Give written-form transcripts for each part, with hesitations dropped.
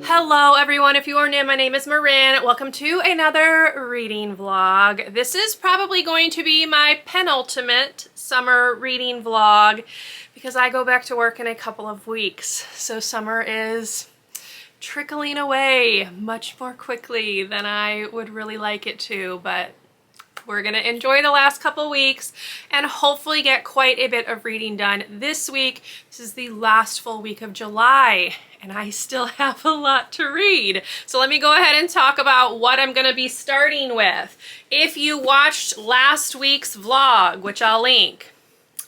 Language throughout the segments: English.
Hello everyone, if you are new, my name is Marin. Welcome to another reading vlog. This is probably going to be my penultimate summer reading vlog because I go back to work in a couple of weeks. So summer is trickling away much more quickly than I would really like it to, but we're gonna enjoy the last couple weeks and hopefully get quite a bit of reading done this week. This is the last full week of July and I still have a lot to read. So let me go ahead and talk about what I'm gonna be starting with. If you watched last week's vlog, which I'll link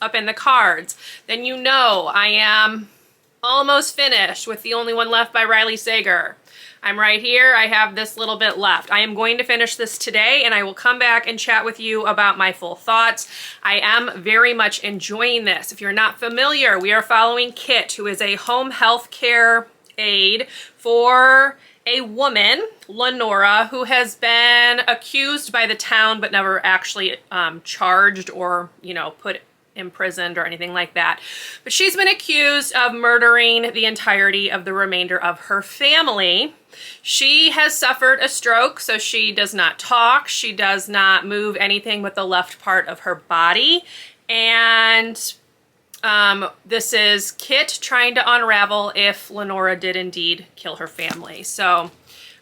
up in the cards, then you know I am almost finished with The Only One Left by Riley Sager. I'm right here. I have this little bit left. I am going to finish this today and I will come back and chat with you about my full thoughts. I am very much enjoying this. If you're not familiar, we are following Kit, who is a home health care aide for a woman, Lenora, who has been accused by the town but never actually charged or, put imprisoned or anything like that. But she's been accused of murdering the entirety of the remainder of her family. She has suffered a stroke, so she does not talk. She does not move anything but the left part of her body. And this is Kit trying to unravel if Lenora did indeed kill her family. So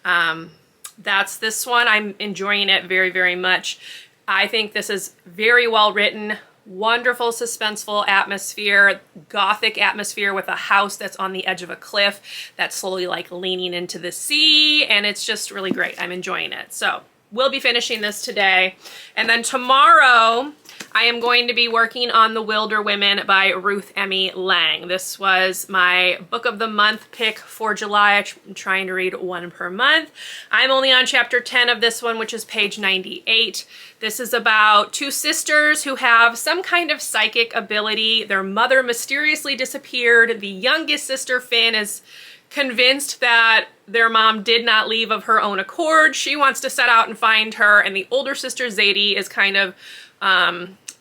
that's this one. I'm enjoying it very, very much. I think this is very well written. Wonderful suspenseful atmosphere, gothic atmosphere with a house that's on the edge of a cliff that's slowly like leaning into the sea, and it's just really great. I'm enjoying it. So we'll be finishing this today. And then tomorrow I am going to be working on The Wilderwomen by Ruth Emmie Lang. This was my book of the month pick for July. I'm trying to read one per month. I'm only on chapter 10 of this one, which is page 98. This is about two sisters who have some kind of psychic ability. Their mother mysteriously disappeared. The youngest sister, Finn, is convinced that their mom did not leave of her own accord. She wants to set out and find her, and the older sister, Zadie, is kind of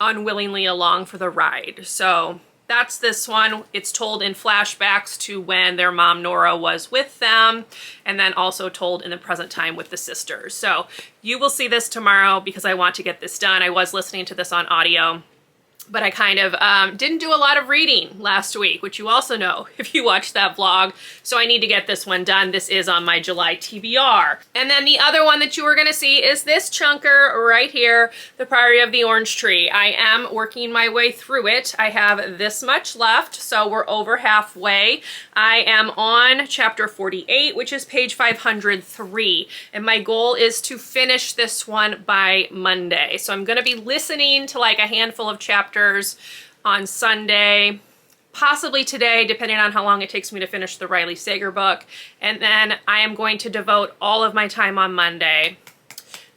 unwillingly along for the ride. So that's this one. It's told in flashbacks to when their mom Nora was with them, and then also told in the present time with the sisters. So you will see this tomorrow because I want to get this done. I was listening to this on audio, but I kind of didn't do a lot of reading last week, which you also know if you watched that vlog. So I need to get this one done. This is on my July TBR. And then the other one that you are going to see is this chunker right here, The Priory of the Orange Tree. I am working my way through it. I have this much left, so we're over halfway. I am on chapter 48, which is page 503. And my goal is to finish this one by Monday. So I'm going to be listening to like a handful of chapters on Sunday, possibly today, depending on how long it takes me to finish the Riley Sager book. And then I am going to devote all of my time on Monday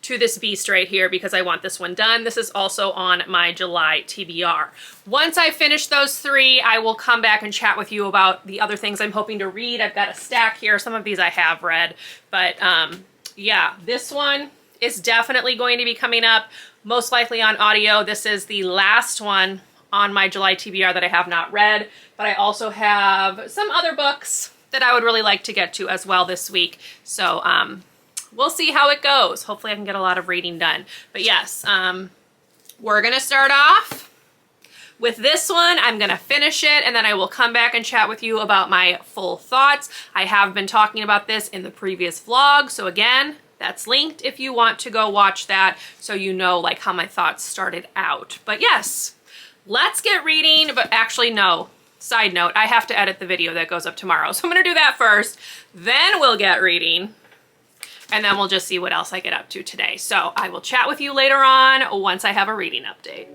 to this beast right here because I want this one done. This is also on my July TBR. Once I finish those three, I will come back and chat with you about the other things I'm hoping to read. I've got a stack here. Some of these I have read, but yeah, this one is definitely going to be coming up, most likely on audio. This is the last one on my July TBR that I have not read, but I also have some other books that I would really like to get to as well this week. So we'll see how it goes. Hopefully I can get a lot of reading done. But yes, we're gonna start off with this one. I'm gonna finish it and then I will come back and chat with you about my full thoughts. I have been talking about this in the previous vlog, so again, that's linked if you want to go watch that so you know like how my thoughts started out. But yes, let's get reading. But actually no, side note, I have to edit the video that goes up tomorrow. So I'm gonna do that first, then we'll get reading, and then we'll just see what else I get up to today. So I will chat with you later on once I have a reading update.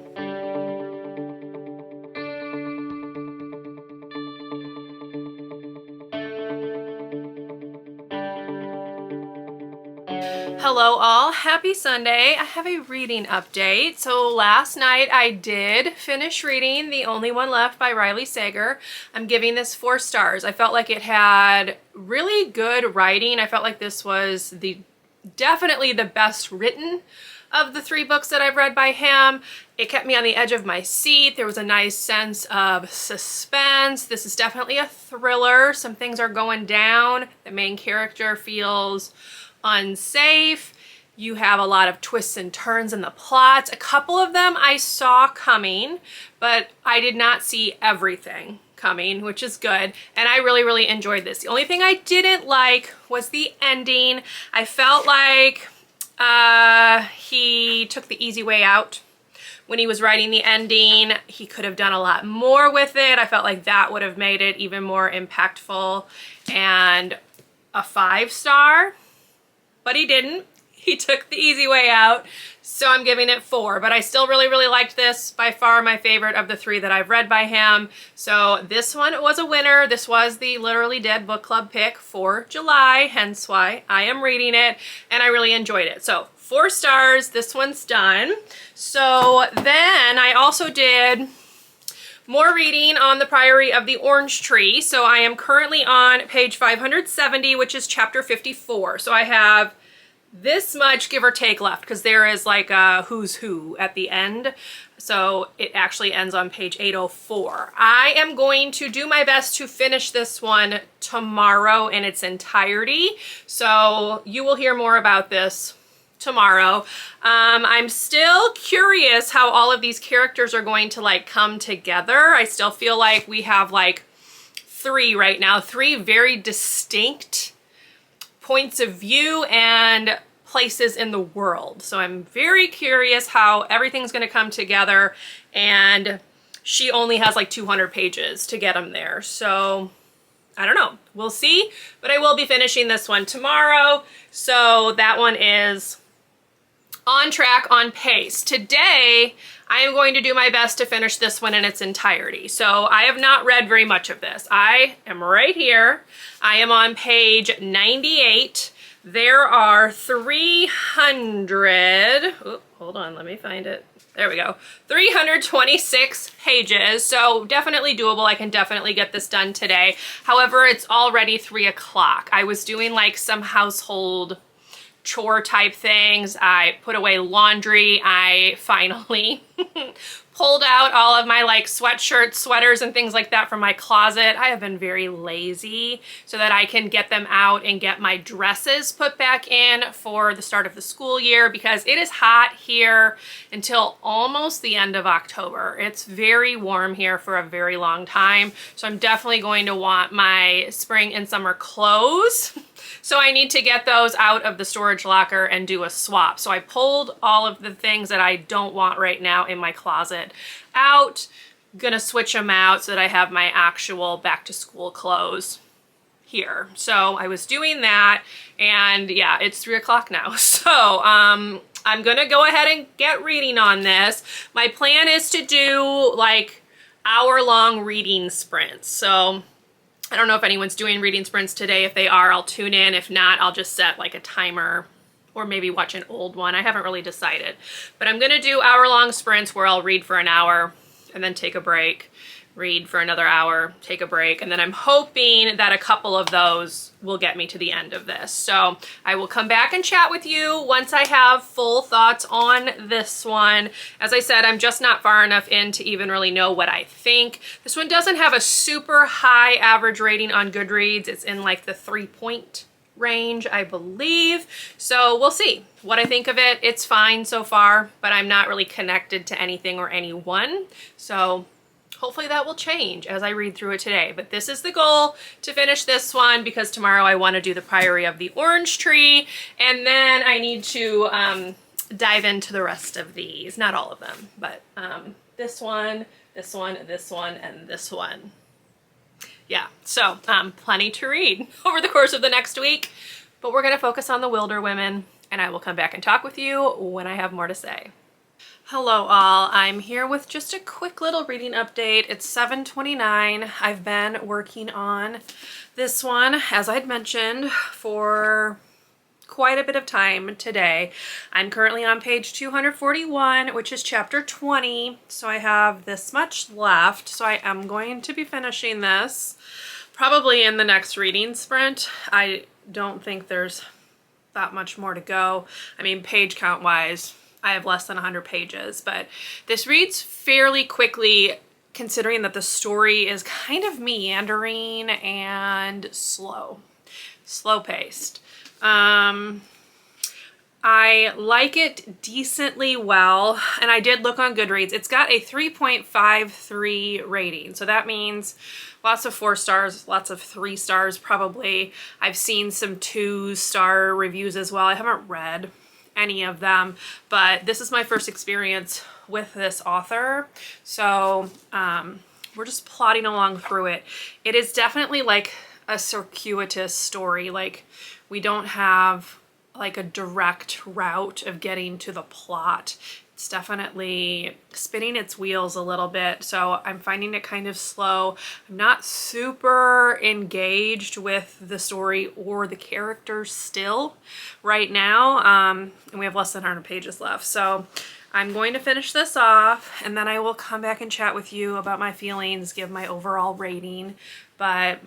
Hello all, happy Sunday. I have a reading update. So last night I did finish reading The Only One Left by Riley Sager. I'm giving this 4 stars. I felt like it had really good writing. I felt like this was definitely the best written of the 3 books that I've read by him. It kept me on the edge of my seat. There was a nice sense of suspense. This is definitely a thriller. Some things are going down. The main character feels unsafe. You have a lot of twists and turns in the plots. A couple of them I saw coming, but I did not see everything coming, which is good. And I really, really enjoyed this. The only thing I didn't like was the ending. I felt like he took the easy way out. When he was writing the ending, he could have done a lot more with it. I felt like that would have made it even more impactful and a 5-star, but he didn't. He took the easy way out, so I'm giving it 4, but I still really, really liked this. By far my favorite of the 3 that I've read by him. So this one was a winner. This was the Literally Dead Book Club pick for July, hence why I am reading it, and I really enjoyed it. So 4 stars, this one's done. So then I also did more reading on the Priory of the Orange Tree. So I am currently on page 570, which is chapter 54. So I have this much, give or take, left, because there is like a who's who at the end. So it actually ends on page 804. I am going to do my best to finish this one tomorrow in its entirety. So you will hear more about this tomorrow. I'm still curious how all of these characters are going to like come together. I still feel like we have like 3 right now, 3 very distinct points of view and places in the world. So I'm very curious how everything's going to come together, and she only has like 200 pages to get them there. So I don't know. We'll see, but I will be finishing this one tomorrow. So that one is on track, on pace. Today, I am going to do my best to finish this one in its entirety. So I have not read very much of this. I am right here. I am on page 98. There are 300, hold on, let me find it. There we go. 326 pages, so definitely doable. I can definitely get this done today. However, it's already 3 o'clock. I was doing like some household chore type things. I put away laundry. I finally pulled out all of my like sweatshirts, sweaters, and things like that from my closet. I have been very lazy so that I can get them out and get my dresses put back in for the start of the school year, because it is hot here until almost the end of October. It's very warm here for a very long time. So I'm definitely going to want my spring and summer clothes. So I need to get those out of the storage locker and do a swap. So I pulled all of the things that I don't want right now in my closet out. Gonna switch them out so that I have my actual back to school clothes here. So I was doing that, and yeah, it's 3 o'clock now. So I'm gonna go ahead and get reading on this. My plan is to do like hour-long reading sprints. So I don't know if anyone's doing reading sprints today. If they are, I'll tune in. If not, I'll just set like a timer or maybe watch an old one. I haven't really decided. But I'm going to do hour-long sprints where I'll read for an hour and then take a break, read for another hour, take a break, and then I'm hoping that a couple of those will get me to the end of this. So I will come back and chat with you once I have full thoughts on this one. As I said, I'm just not far enough in to even really know what I think. This one doesn't have a super high average rating on Goodreads. It's in like the 3-point range, I believe. So we'll see what I think of it. It's fine so far, but I'm not really connected to anything or anyone. So hopefully that will change as I read through it today. But this is the goal, to finish this one, because tomorrow I want to do the Priory of the Orange Tree, and then I need to dive into the rest of these. Not all of them, but this one, this one, this one, and this one. Yeah, so plenty to read over the course of the next week, but we're going to focus on the Wilderwomen, and I will come back and talk with you when I have more to say. Hello all, I'm here with just a quick little reading update. It's 7:29. I've been working on this one, as I'd mentioned, for quite a bit of time today. I'm currently on page 241, which is chapter 20, so I have this much left. So I am going to be finishing this probably in the next reading sprint. I don't think there's that much more to go. I mean, page count wise, I have less than 100 pages, but this reads fairly quickly considering that the story is kind of meandering and slow paced. I like it decently well, and I did look on Goodreads. It's got a 3.53 rating, so that means lots of 4 stars, lots of 3 stars probably. I've seen some 2-star reviews as well. I haven't read any of them, but this is my first experience with this author, so we're just plodding along through it. It is definitely like a circuitous story. Like, we don't have like a direct route of getting to the plot. It's definitely spinning its wheels a little bit, so I'm finding it kind of slow. I'm not super engaged with the story or the characters still right now, and we have less than 100 pages left, so I'm going to finish this off, and then I will come back and chat with you about my feelings, give my overall rating. But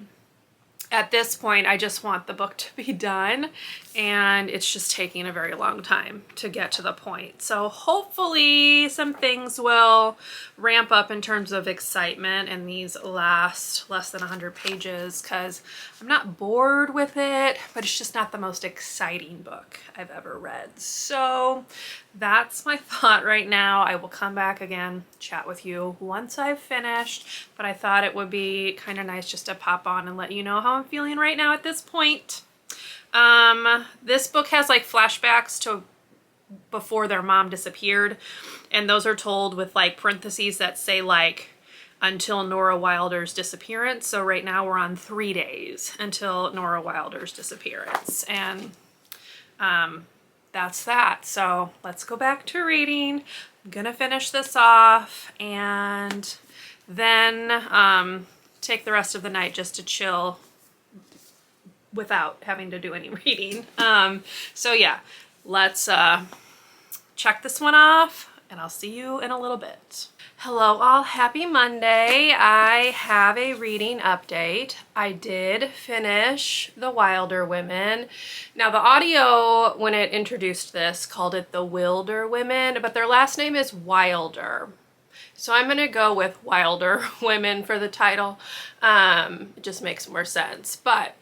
at this point, I just want the book to be done, and it's just taking a very long time to get to the point. So hopefully some things will ramp up in terms of excitement in these last less than 100 pages, because I'm not bored with it, but it's just not the most exciting book I've ever read. So that's my thought right now. I will come back again, chat with you once I've finished, but I thought it would be kind of nice just to pop on and let you know how I'm feeling right now at this point. This book has like flashbacks to before their mom disappeared, and those are told with like parentheses that say like until Nora Wilder's disappearance. So right now we're on 3 days until Nora Wilder's disappearance, and that's that. So let's go back to reading. I'm gonna finish this off and then take the rest of the night just to chill without having to do any reading. So yeah, let's check this one off, and I'll see you in a little bit. Hello all, happy Monday. I have a reading update. I did finish The Wilderwomen. Now the audio, when it introduced this, called it The Wilderwomen, but their last name is Wilder. So I'm gonna go with Wilderwomen for the title. It just makes more sense. But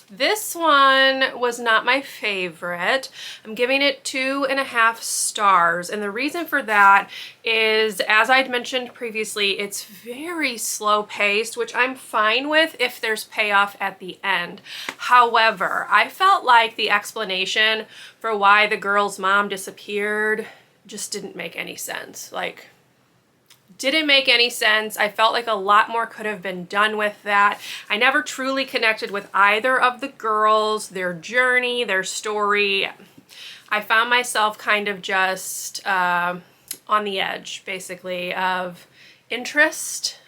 this one was not my favorite. I'm giving it 2.5 stars. And the reason for that is, as I'd mentioned previously, it's very slow paced, which I'm fine with if there's payoff at the end. However, I felt like the explanation for why the girl's mom disappeared just didn't make any sense. Like, didn't make any sense. I felt like a lot more could have been done with that. I never truly connected with either of the girls, their journey, their story. I found myself kind of just on the edge, basically, of interest.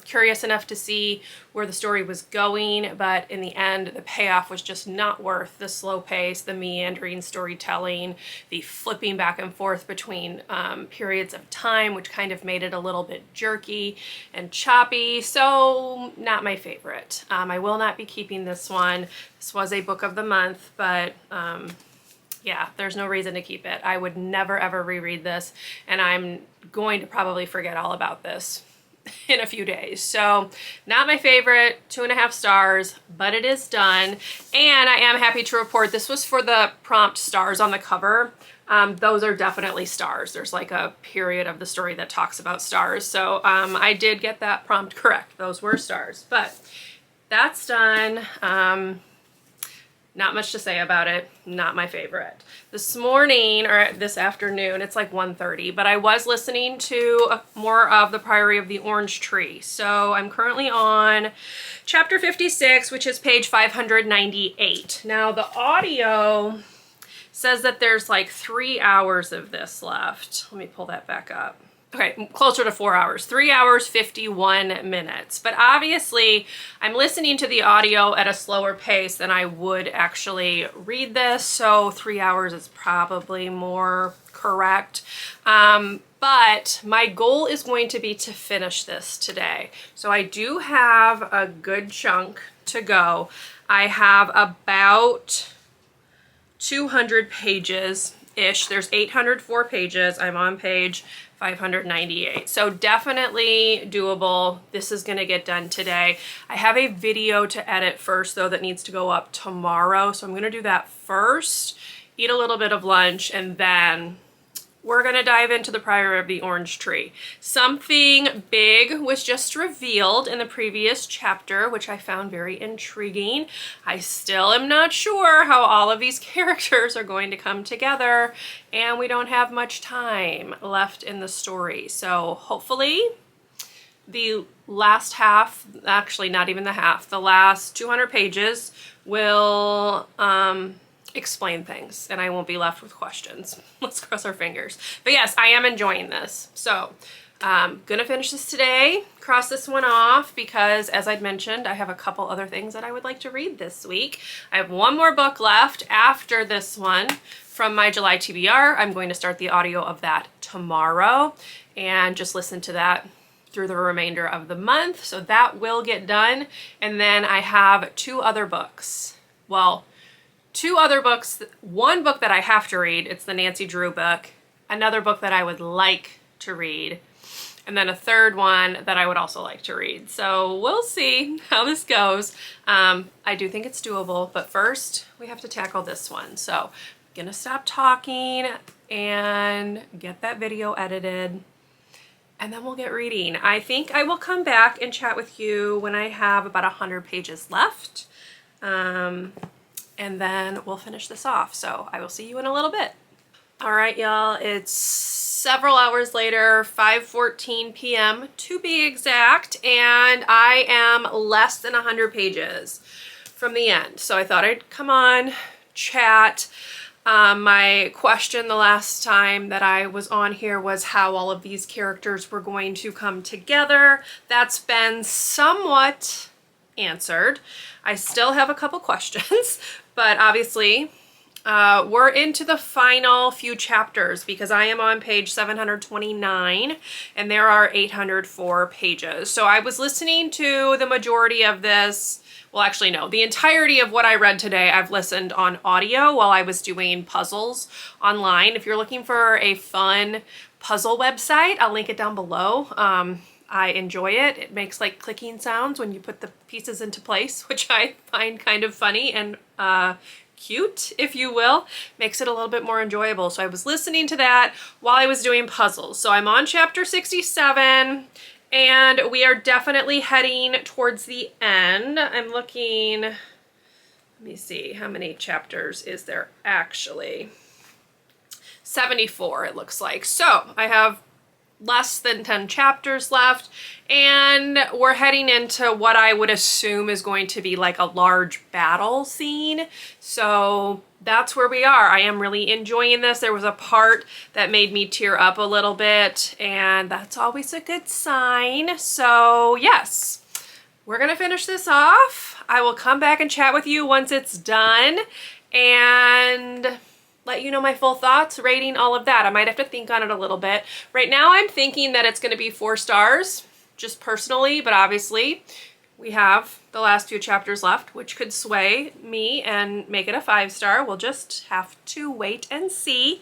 Curious enough to see where the story was going, but in the end, the payoff was just not worth the slow pace, the meandering storytelling, the flipping back and forth between periods of time, which kind of made it a little bit jerky and choppy. So not my favorite. I will not be keeping this one. This was a book of the month, but yeah, there's no reason to keep it. I would never ever reread this, and I'm going to probably forget all about this in a few days. So not my favorite, 2.5 stars, but it is done. And I am happy to report this was for the prompt stars on the cover. Those are definitely stars. There's like a period of the story that talks about stars. So I did get that prompt correct. Those were stars, but that's done. Not much to say about it. Not my favorite. This morning, or this afternoon, it's like 1:30, but I was listening to more of the Priory of the Orange Tree. So I'm currently on chapter 56, which is page 598. Now the audio says that there's like 3 hours of this left. Let me pull that back up. Okay, closer to 4 hours, 3 hours, 51 minutes. But obviously I'm listening to the audio at a slower pace than I would actually read this. So 3 hours is probably more correct. But my goal is going to be to finish this today. So I do have a good chunk to go. I have about 200 pages ish. There's 804 pages. I'm on page 598. So definitely doable. This is going to get done today. I have a video to edit first though that needs to go up tomorrow. So I'm going to do that first, eat a little bit of lunch, and then we're going to dive into the Priory of the Orange Tree. Something big was just revealed in the previous chapter, which I found very intriguing. I still am not sure how all of these characters are going to come together, and we don't have much time left in the story. So hopefully the last half, actually not even the half, the last 200 pages will explain things and I won't be left with questions. Let's cross our fingers. But yes, I am enjoying this. So I'm gonna finish this today, cross this one off, because as I'd mentioned, I have a couple other things that I would like to read this week. I have one more book left after this one from my July TBR. I'm going to start the audio of that tomorrow and just listen to that through the remainder of the month. So that will get done. And then I have two other books. Well, two other books, one book that I have to read, it's the Nancy Drew book, another book that I would like to read, and then a third one that I would also like to read. So we'll see how this goes. I do think it's doable, but first we have to tackle this one. So I'm gonna stop talking and get that video edited, and then we'll get reading. I think I will come back and chat with you when I have about 100 pages left. And then we'll finish this off. So I will see you in a little bit. All right, y'all, it's several hours later, 5:14 p.m. to be exact, and I am less than 100 pages from the end. So I thought I'd come on, chat. My question the last time that I was on here was how all of these characters were going to come together. That's been somewhat answered. I still have a couple questions, but obviously we're into the final few chapters because I am on page 729 and there are 804 pages. So I was listening to the majority of this. Well, actually, no, the entirety of what I read today, I've listened on audio while I was doing puzzles online. If you're looking for a fun puzzle website, I'll link it down below. I enjoy it. It makes like clicking sounds when you put the pieces into place, which I find kind of funny and cute, if you will. Makes it a little bit more enjoyable. So I was listening to that while I was doing puzzles. So I'm on chapter 67 and we are definitely heading towards the end. I'm looking, let me see, how many chapters is there actually? 74 it looks like. So I have less than 10 chapters left, and we're heading into what I would assume is going to be like a large battle scene. So that's where we are. I am really enjoying this. There was a part that made me tear up a little bit, and that's always a good sign. So yes, we're gonna finish this off. I will come back and chat with you once it's done and let you know my full thoughts, rating, all of that. I might have to think on it a little bit. Right now I'm thinking that it's gonna be 4 stars, just personally, but obviously we have the last few chapters left, which could sway me and make it a 5-star. We'll just have to wait and see.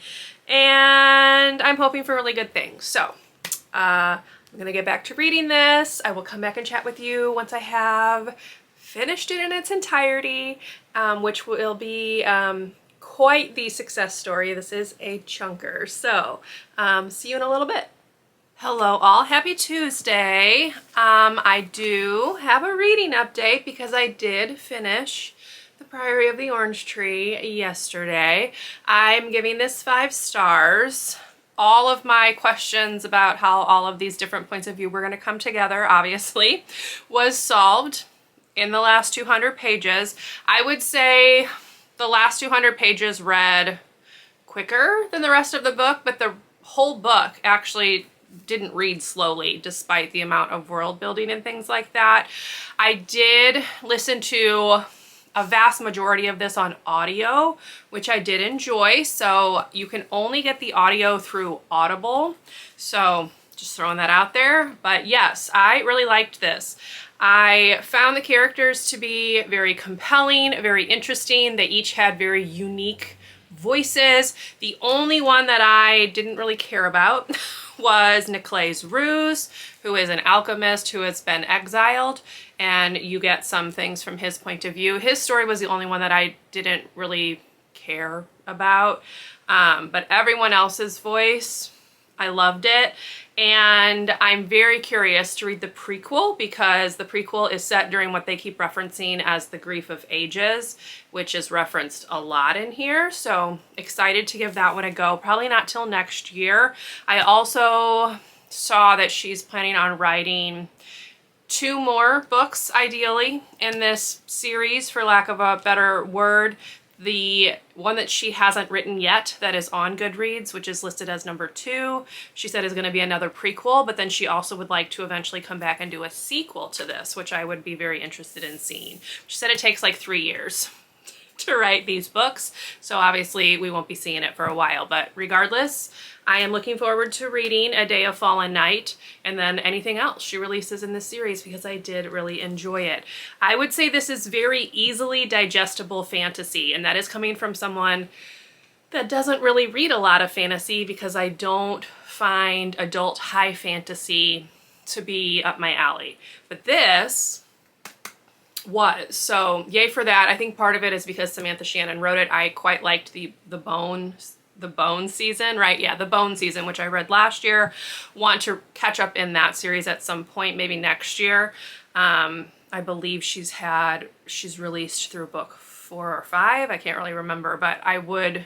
And I'm hoping for really good things. So I'm gonna get back to reading this. I will come back and chat with you once I have finished it in its entirety, which will be quite the success story. This is a chunker. So see you in a little bit. Hello all, happy Tuesday. I do have a reading update because I did finish the Priory of the Orange Tree yesterday. I'm giving this 5 stars. All of my questions about how all of these different points of view were going to come together, obviously, was solved in the last 200 pages. I would say the last 200 pages read quicker than the rest of the book, but the whole book actually didn't read slowly despite the amount of world building and things like that. I did listen to a vast majority of this on audio, which I did enjoy. So you can only get the audio through Audible. So just throwing that out there. But yes, I really liked this. I found the characters to be very compelling, very interesting. They each had very unique voices. The only one that I didn't really care about was Niclay's Ruse, who is an alchemist who has been exiled, and you get some things from his point of view. His story was the only one that I didn't really care about, but everyone else's voice, I loved it. And I'm very curious to read the prequel, because the prequel is set during what they keep referencing as the Grief of Ages, which is referenced a lot in here. So excited to give that one a go. Probably not till next year. I also saw that she's planning on writing 2 more books, ideally, in this series, for lack of a better word. The one that she hasn't written yet that is on Goodreads, which is listed as number 2, she said is going to be another prequel, but then she also would like to eventually come back and do a sequel to this, which I would be very interested in seeing. She said it takes like 3 years to write these books, so obviously we won't be seeing it for a while, but regardless, I am looking forward to reading A Day of Fallen Night and then anything else she releases in this series, because I did really enjoy it. I would say this is very easily digestible fantasy, and that is coming from someone that doesn't really read a lot of fantasy, because I don't find adult high fantasy to be up my alley. But this was, so yay for that. I think part of it is because Samantha Shannon wrote it. I quite liked the Bone season, right? Yeah, the Bone season, which I read last year. Want to catch up in that series at some point, maybe next year. I believe she's released through book 4 or 5. I can't really remember, but I would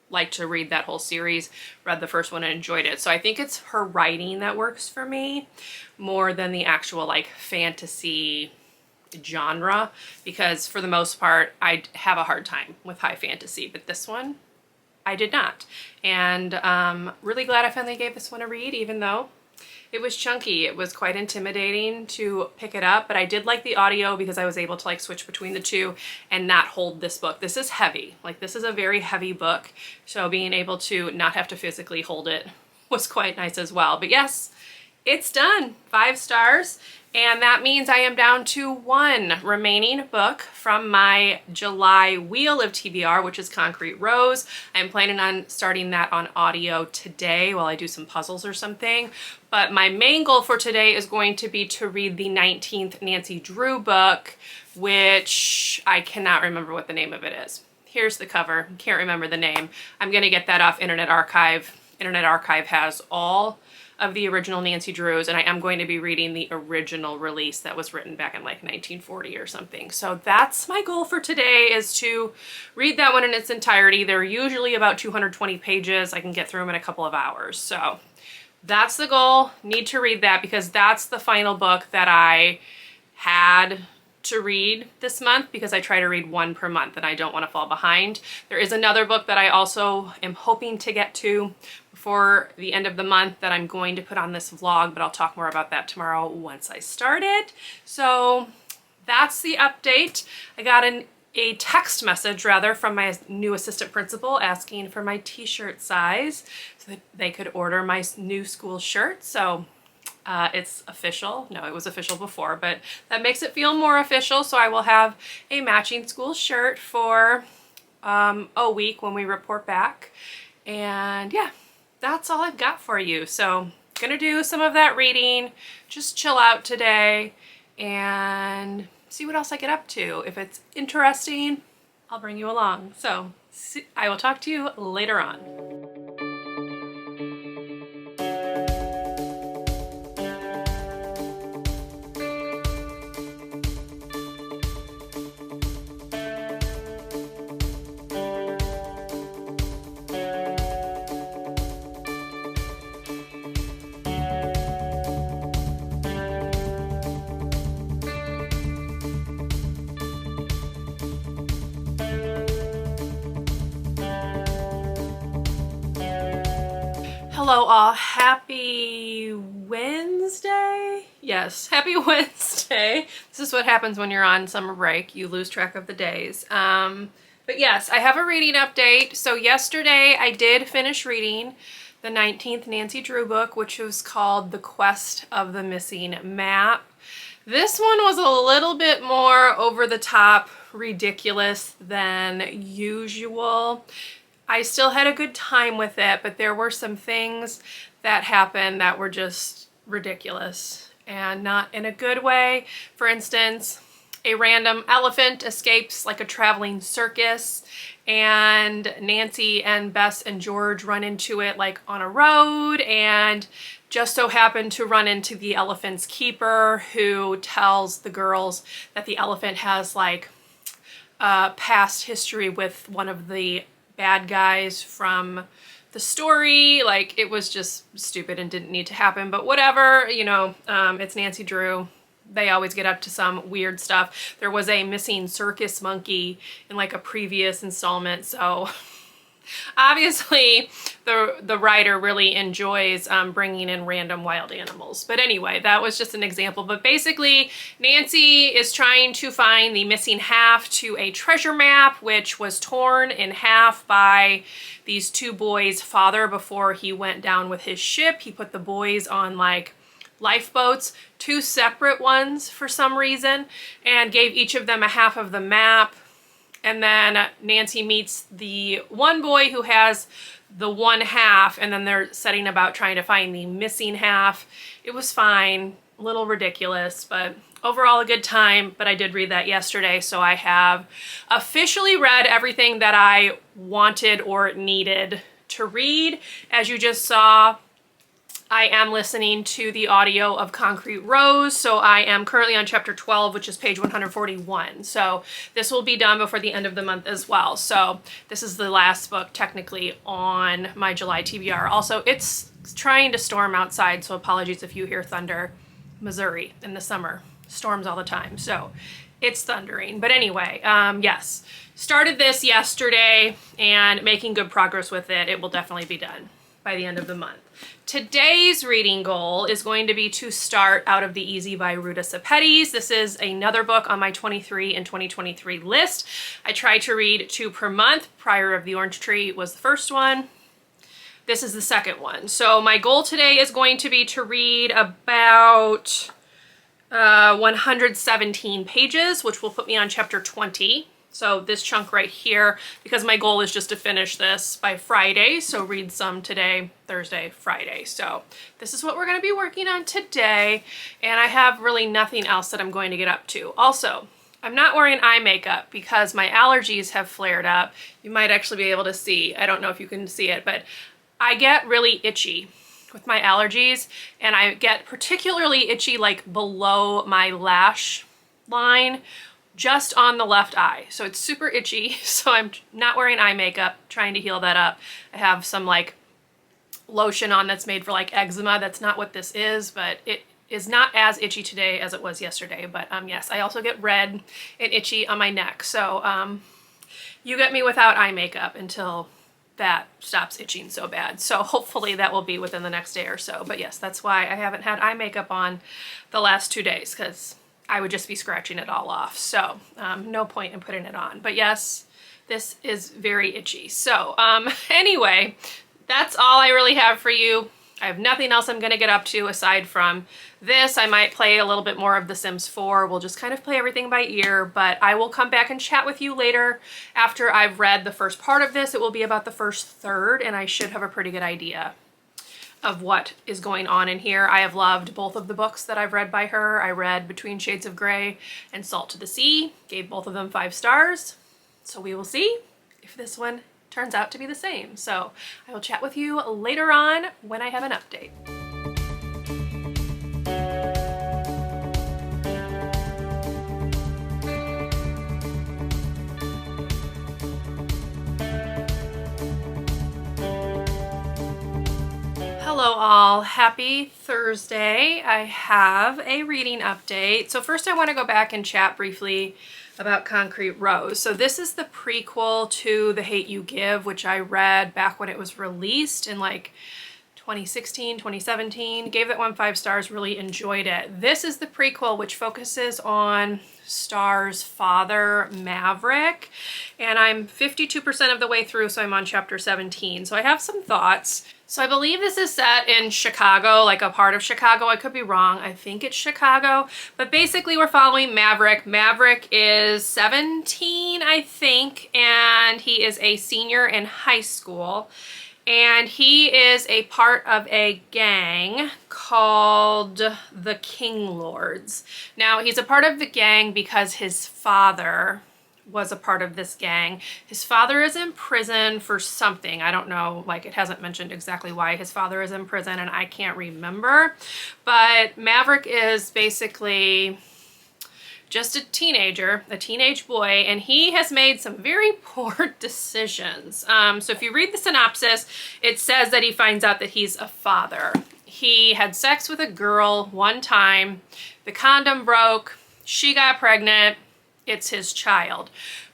like to read that whole series. Read the first one and enjoyed it. So I think it's her writing that works for me more than the actual like fantasy genre, because for the most part I have a hard time with high fantasy, but this one I did not. And really glad I finally gave this one a read, even though it was chunky. It was quite intimidating to pick it up, but I did like the audio because I was able to like switch between the two and not hold this book. This is heavy. Like, this is a very heavy book, so being able to not have to physically hold it was quite nice as well. But yes, it's done. 5 stars. And that means I am down to 1 remaining book from my July Wheel of TBR, which is Concrete Rose. I'm planning on starting that on audio today while I do some puzzles or something. But my main goal for today is going to be to read the 19th Nancy Drew book, which I cannot remember what the name of it is. Here's the cover. Can't remember the name. I'm going to get that off Internet Archive. Internet Archive has all of the original Nancy Drews, and I am going to be reading the original release that was written back in like 1940 or something. So that's my goal for today, is to read that one in its entirety. They're usually about 220 pages. I can get through them in a couple of hours. So that's the goal. Need to read that because that's the final book that I had to read this month, because I try to read 1 per month and I don't want to fall behind. There is another book that I also am hoping to get to before the end of the month that I'm going to put on this vlog, but I'll talk more about that tomorrow once I start it. So that's the update. I got a text message rather from my new assistant principal asking for my t-shirt size so that they could order my new school shirt. So it's official. No, it was official before, but that makes it feel more official. So I will have a matching school shirt for a week when we report back. And yeah, that's all I've got for you. So gonna do some of that reading, just chill out today and see what else I get up to. If it's interesting, I'll bring you along. So I will talk to you later on. Hello all, happy Wednesday? Yes, happy Wednesday. This is what happens when you're on summer break. You lose track of the days. But yes, I have a reading update. So yesterday I did finish reading the 19th Nancy Drew book, which was called The Quest of the Missing Map. This one was a little bit more over the top ridiculous than usual. I still had a good time with it, but there were some things that happened that were just ridiculous and not in a good way. For instance, a random elephant escapes like a traveling circus, and Nancy and Bess and George run into it like on a road, and just so happened to run into the elephant's keeper, who tells the girls that the elephant has like past history with one of the bad guys from the story. Like, it was just stupid and didn't need to happen, but whatever, you know. It's Nancy Drew. They always get up to some weird stuff. There was a missing circus monkey in like a previous installment, so obviously the writer really enjoys bringing in random wild animals. But anyway, that was just an example. But basically, Nancy is trying to find the missing half to a treasure map, which was torn in half by these two boys' father before he went down with his ship. He put the boys on like lifeboats, two separate ones for some reason, and gave each of them a half of the map. And then Nancy meets the one boy who has the one half, and then they're setting about trying to find the missing half. It was fine, a little ridiculous, but overall a good time. But I did read that yesterday, so I have officially read everything that I wanted or needed to read. As you just saw, I am listening to the audio of Concrete Rose, so I am currently on chapter 12, which is page 141. So this will be done before the end of the month as well. So this is the last book technically on my July TBR. Also, it's trying to storm outside, so apologies if you hear thunder. Missouri in the summer, storms all the time, so it's thundering. But anyway, yes, started this yesterday and making good progress with it. It will definitely be done by the end of the month. Today's reading goal is going to be to start Out of the Easy by Ruta Sepetys. This is another book on my 23 and 2023 list. I try to read 2 per month. Priory of the Orange Tree was the first one. This is the second one. So my goal today is going to be to read about 117 pages, which will put me on chapter 20. So this chunk right here, because my goal is just to finish this by Friday. So read some today, Thursday, Friday. So this is what we're going to be working on today. And I have really nothing else that I'm going to get up to. Also, I'm not wearing eye makeup because my allergies have flared up. You might actually be able to see. I don't know if you can see it, but I get really itchy with my allergies. And I get particularly itchy like below my lash line, just on the left eye. So it's super itchy. So I'm not wearing eye makeup, trying to heal that up. I have some like lotion on that's made for like eczema. That's not what this is, but it is not as itchy today as it was yesterday. But yes, I also get red and itchy on my neck. So you get me without eye makeup until that stops itching so bad. So hopefully that will be within the next day or so. But yes, that's why I haven't had eye makeup on the last 2 days, because I would just be scratching it all off. So no point in putting it on. But yes, this is very itchy. So anyway, that's all I really have for you. I have nothing else I'm going to get up to aside from this. I might play a little bit more of The Sims 4. We'll just kind of play everything by ear, but I will come back and chat with you later after I've read the first part of this. It will be about the first third, and I should have a pretty good idea of what is going on in here. I have loved both of the books that I've read by her. I read Between Shades of Grey and Salt to the Sea, gave both of them 5 stars. So we will see if this one turns out to be the same. So I will chat with you later on when I have an update. Hello all, happy Thursday. I have a reading update. So first I want to go back and chat briefly about Concrete Rose. So this is the prequel to The Hate You Give, which I read back when it was released in like 2016, 2017. Gave that one 5 stars, really enjoyed it. This is the prequel, which focuses on Star's father, Maverick, and I'm 52% of the way through, so I'm on chapter 17. So I have some thoughts. So I believe this is set in Chicago, like a part of Chicago. I could be wrong. I think it's Chicago. But basically we're following Maverick. Maverick is 17, I think, and he is a senior in high school. And he is a part of a gang called the King Lords. Now, he's a part of the gang because his father was a part of this gang. His father is in prison for something. I don't know, like it hasn't mentioned exactly why his father is in prison and I can't remember. But Maverick is basically just a teenager, a teenage boy, and he has made some very poor decisions. So if you read the synopsis, it says that he finds out that he's a father. He had sex with a girl one time, the condom broke, she got pregnant, it's his child.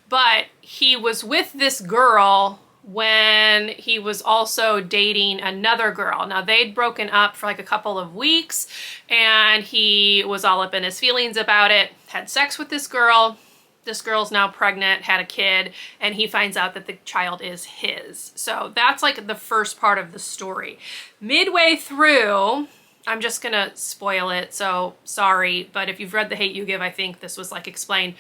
But he was with this girl when he was also dating another girl. Now they'd broken up for like a couple of weeks and he was all up in his feelings about it, had sex with this girl. This girl's now pregnant, had a kid, and he finds out that the child is his. So that's like the first part of the story. Midway through, I'm just gonna spoil it, so sorry, but if you've read The Hate U Give, I think this was like explained.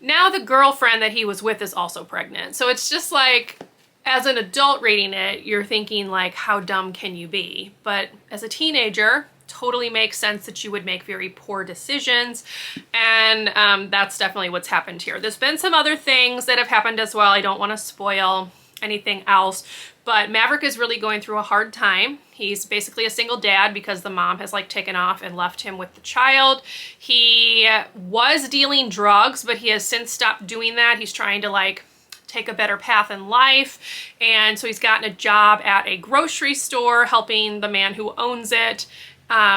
Now the girlfriend that he was with is also pregnant. So it's just like, as an adult reading it, you're thinking like, how dumb can you be? But as a teenager, totally makes sense that you would make very poor decisions. And that's definitely what's happened here. There's been some other things that have happened as well. I don't want to spoil anything else, but Maverick is really going through a hard time. He's basically a single dad because the mom has like taken off and left him with the child. He was dealing drugs, but he has since stopped doing that. He's trying to like take a better path in life. And so he's gotten a job at a grocery store helping the man who owns it.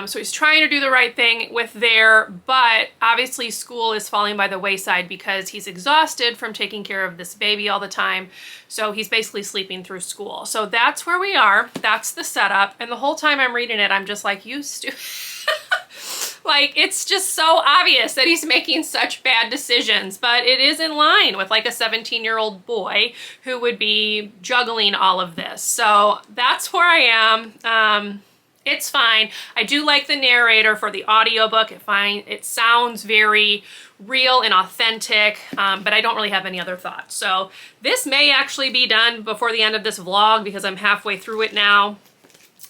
So he's trying to do the right thing with there, but obviously school is falling by the wayside because he's exhausted from taking care of this baby all the time. So he's basically sleeping through school. So that's where we are. That's the setup. And the whole time I'm reading it, I'm just like, you stupid. Like, it's just so obvious that he's making such bad decisions, but it is in line with like a 17-year-old boy who would be juggling all of this. So that's where I am. It's fine. I do like the narrator for the audiobook. It sounds very real and authentic, but I don't really have any other thoughts. So this may actually be done before the end of this vlog because I'm halfway through it now.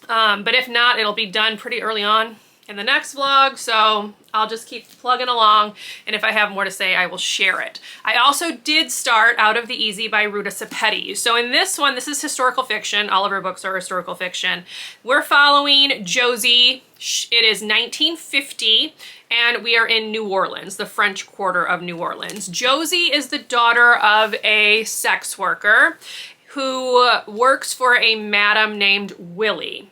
But if not, it'll be done pretty early on in the next vlog, so I'll just keep plugging along, and if I have more to say, I will share it. I also did start Out of the Easy by Ruta Sepetys. So in this one, this is historical fiction. All of her books are historical fiction. We're following Josie. It is 1950, and we are in New Orleans, the French Quarter of New Orleans. Josie is the daughter of a sex worker who works for a madam named Willie.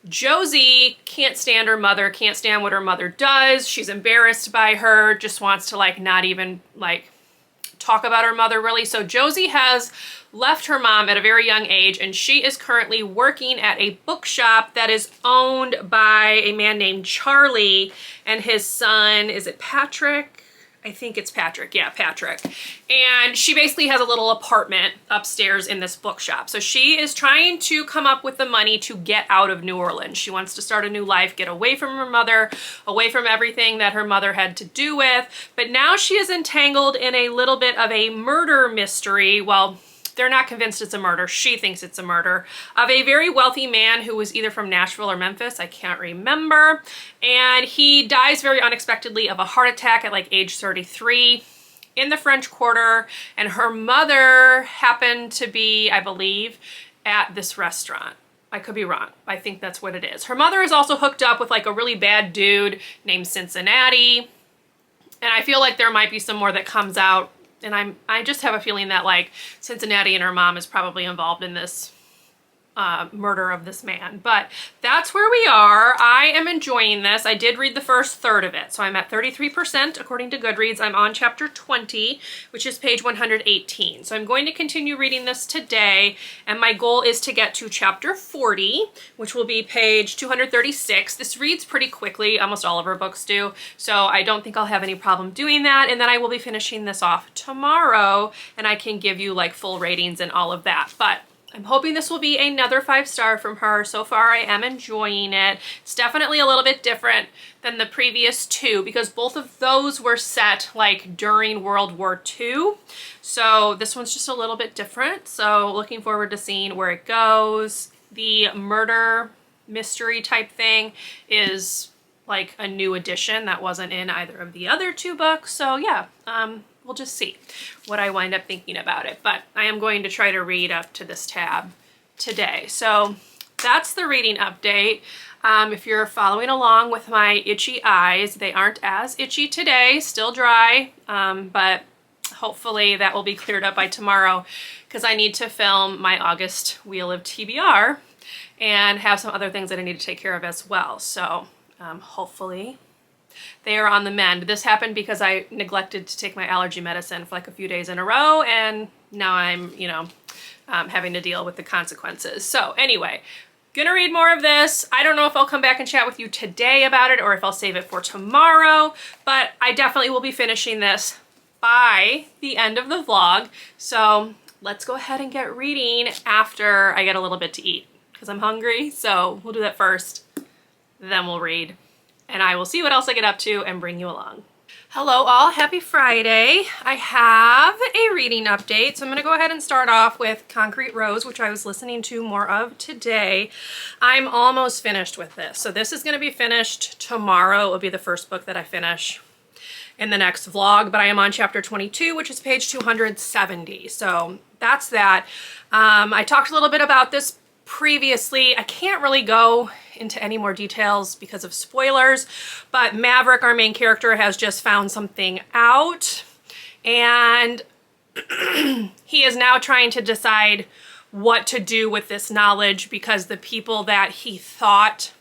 Josie can't stand her mother, can't stand what her mother does. She's embarrassed by her, just wants to like not even like talk about her mother really. So Josie has left her mom at a very young age, and she is currently working at a bookshop that is owned by a man named Charlie and his son, is it Patrick? I think it's Patrick. Yeah, Patrick. And she basically has a little apartment upstairs in this bookshop. So she is trying to come up with the money to get out of New Orleans. She wants to start a new life, get away from her mother, away from everything that her mother had to do with. But now she is entangled in a little bit of a murder mystery. Well, they're not convinced it's a murder. She thinks it's a murder of a very wealthy man who was either from Nashville or Memphis. I can't remember. And he dies very unexpectedly of a heart attack at like age 33 in the French Quarter. And her mother happened to be, I believe, at this restaurant. I could be wrong. I think that's what it is. Her mother is also hooked up with like a really bad dude named Cincinnati. And I feel like there might be some more that comes out. And I just have a feeling that like Cincinnati and her mom is probably involved in this murder of this man. But that's where we are. I am enjoying this. I did read the first third of it. So I'm at 33% according to Goodreads. I'm on chapter 20, which is page 118. So I'm going to continue reading this today. And my goal is to get to chapter 40, which will be page 236. This reads pretty quickly. Almost all of her books do. So I don't think I'll have any problem doing that. And then I will be finishing this off tomorrow, and I can give you like full ratings and all of that. But I'm hoping this will be another 5-star from her. So far, I am enjoying it. It's definitely a little bit different than the previous two because both of those were set like during World War II. So this one's just a little bit different. So looking forward to seeing where it goes. The murder mystery type thing is like a new addition that wasn't in either of the other two books. So yeah, we'll just see what I wind up thinking about it. But I am going to try to read up to this tab today. So that's the reading update. If you're following along with my itchy eyes, they aren't as itchy today, still dry, but hopefully that will be cleared up by tomorrow because I need to film my August Wheel of TBR and have some other things that I need to take care of as well. So hopefully they are on the mend. This happened because I neglected to take my allergy medicine for like a few days in a row, and now I'm, having to deal with the consequences. So anyway, gonna read more of this. I don't know if I'll come back and chat with you today about it or if I'll save it for tomorrow, but I definitely will be finishing this by the end of the vlog. So let's go ahead and get reading after I get a little bit to eat because I'm hungry. So we'll do that first, then we'll read, and I will see what else I get up to and bring you along. Hello all, happy Friday. I have a reading update, so I'm gonna go ahead and start off with Concrete Rose, which I was listening to more of today. I'm almost finished with this. So this is gonna be finished tomorrow. It will be the first book that I finish in the next vlog, but I am on chapter 22, which is page 270. So that's that. I talked a little bit about this previously. I can't really go into any more details because of spoilers, but Maverick, our main character, has just found something out, and he is now trying to decide what to do with this knowledge because the people that he thought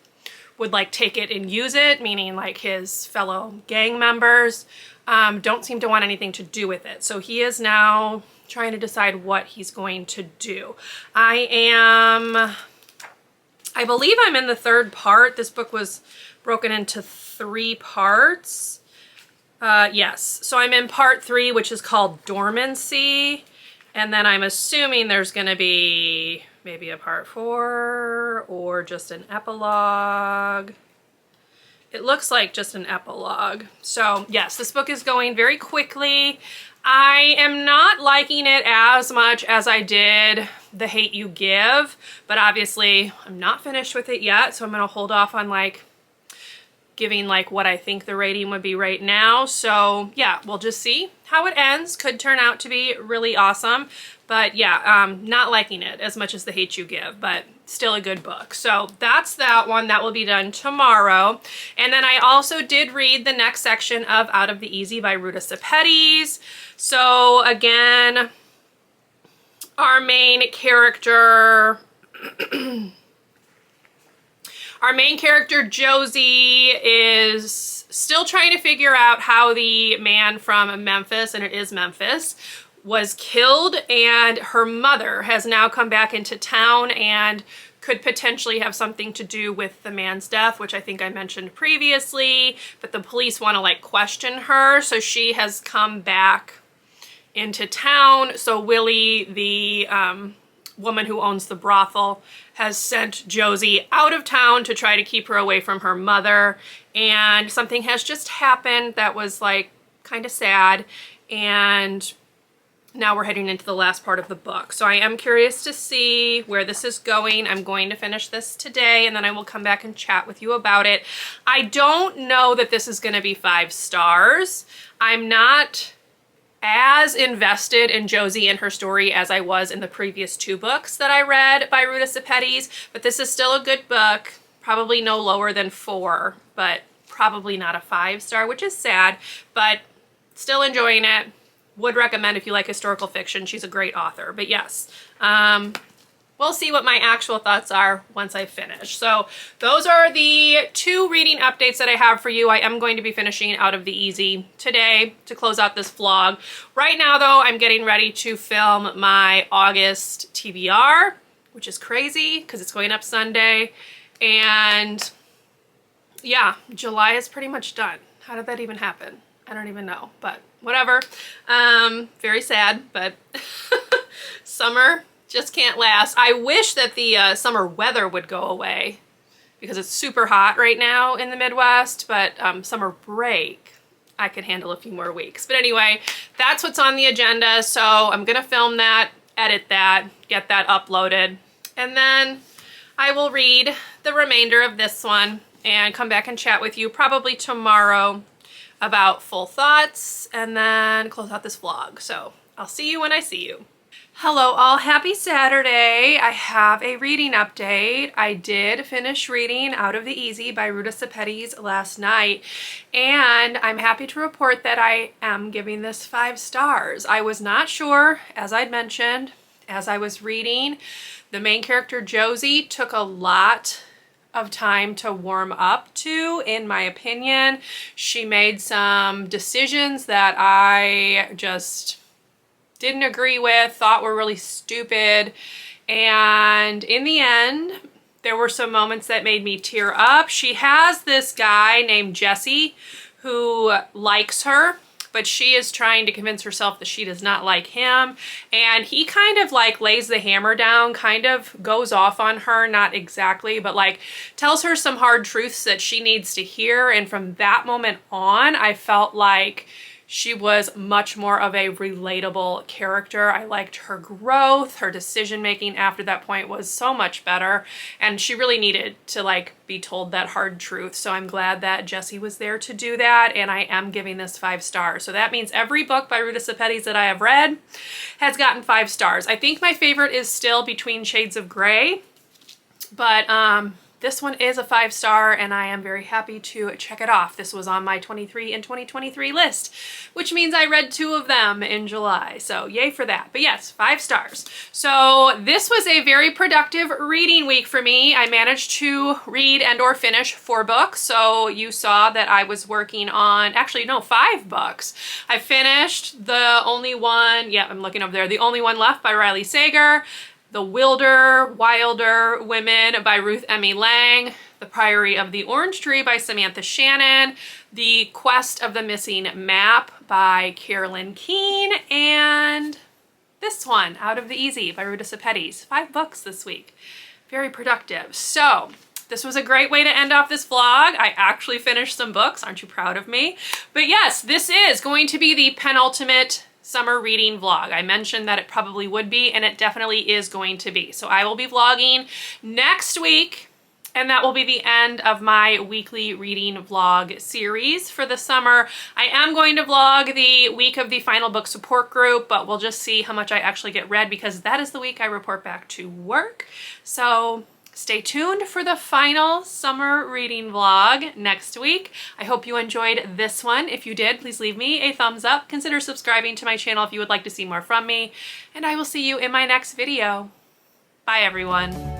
would like take it and use it, meaning like his fellow gang members, don't seem to want anything to do with it. So he is now trying to decide what he's going to do. I believe I'm in the third part. This book was broken into 3 parts. Yes, so I'm in part 3, which is called Dormancy. And then I'm assuming there's gonna be maybe a part 4 or just an epilogue. It looks like just an epilogue. So yes, this book is going very quickly. I am not liking it as much as I did The Hate You Give, but obviously I'm not finished with it yet, so I'm gonna hold off on like giving like what I think the rating would be right now. So yeah, we'll just see how it ends. Could turn out to be really awesome, but yeah, not liking it as much as The Hate You Give, but still a good book. So that's that one. That will be done tomorrow. And then I also did read the next section of Out of the Easy by Ruta Sepetys. So again, our main character Josie is still trying to figure out how the man from Memphis, and it is Memphis, was killed, and her mother has now come back into town and could potentially have something to do with the man's death, which I think I mentioned previously, but the police want to like question her, so she has come back into town. So Willie, the woman who owns the brothel, has sent Josie out of town to try to keep her away from her mother, and something has just happened that was like kind of sad, and now we're heading into the last part of the book. So I am curious to see where this is going. I'm going to finish this today, and then I will come back and chat with you about it. I don't know that this is going to be 5 stars. I'm not as invested in Josie and her story as I was in the previous 2 books that I read by Ruta Sepetys, but this is still a good book. Probably no lower than 4, but probably not a 5-star, which is sad, but still enjoying it. Would recommend if you like historical fiction. She's a great author. But yes, we'll see what my actual thoughts are once I finish. So those are the 2 reading updates that I have for you. I am going to be finishing Out of the Easy today to close out this vlog. Right now though, I'm getting ready to film my August TBR, which is crazy because it's going up Sunday. And yeah, July is pretty much done. How did that even happen? I don't even know, but whatever. Very sad, but summer Just can't last. I wish that the summer weather would go away because it's super hot right now in the Midwest, but summer break, I could handle a few more weeks. But anyway, that's what's on the agenda. So I'm gonna film that, edit that, get that uploaded, and then I will read the remainder of this one and come back and chat with you probably tomorrow about full thoughts and then close out this vlog. So I'll see you when I see you. Hello all, happy Saturday. I have a reading update. I did finish reading Out of the Easy by Ruta Sepetys last night, and I'm happy to report that I am giving this 5 stars. I was not sure, as I'd mentioned, as I was reading. The main character Josie took a lot of time to warm up to, in my opinion. She made some decisions that I just didn't agree with, thought were really stupid, and in the end there were some moments that made me tear up. She has this guy named Jesse who likes her, but she is trying to convince herself that she does not like him, and he kind of like lays the hammer down, kind of goes off on her, not exactly, but like tells her some hard truths that she needs to hear. And from that moment on, I felt like she was much more of a relatable character. I liked her growth. Her decision making after that point was so much better, and she really needed to like be told that hard truth. So I'm glad that Jessie was there to do that, and I am giving this 5 stars. So that means every book by Ruta Sepetys that I have read has gotten 5 stars. I think my favorite is still Between Shades of Grey, but this one is a 5 star, and I am very happy to check it off. This was on my 23 and 2023 list, which means I read 2 of them in July. So yay for that. But yes, 5 stars. So this was a very productive reading week for me. I managed to read and or finish 4 books. So you saw that I was working on, actually no, 5 books. I finished the only one, yeah, I'm looking over there, The Only One Left by Riley Sager, The Wilderwomen by Ruth Emmie Lang, The Priory of the Orange Tree by Samantha Shannon, The Quest of the Missing Map by Carolyn, Keene, and this one, Out of the Easy by Ruta Sepetys. 5 books this week. Very productive. So this was a great way to end off this vlog. I actually finished some books. Aren't you proud of me? But yes, this is going to be the penultimate summer reading vlog. I mentioned that it probably would be, and it definitely is going to be. So I will be vlogging next week, and that will be the end of my weekly reading vlog series for the summer. I am going to vlog the week of the final book support group, but we'll just see how much I actually get read, because that is the week I report back to work. So stay tuned for the final summer reading vlog next week. I hope you enjoyed this one. If you did, please leave me a thumbs up. Consider subscribing to my channel if you would like to see more from me, and I will see you in my next video. Bye, everyone.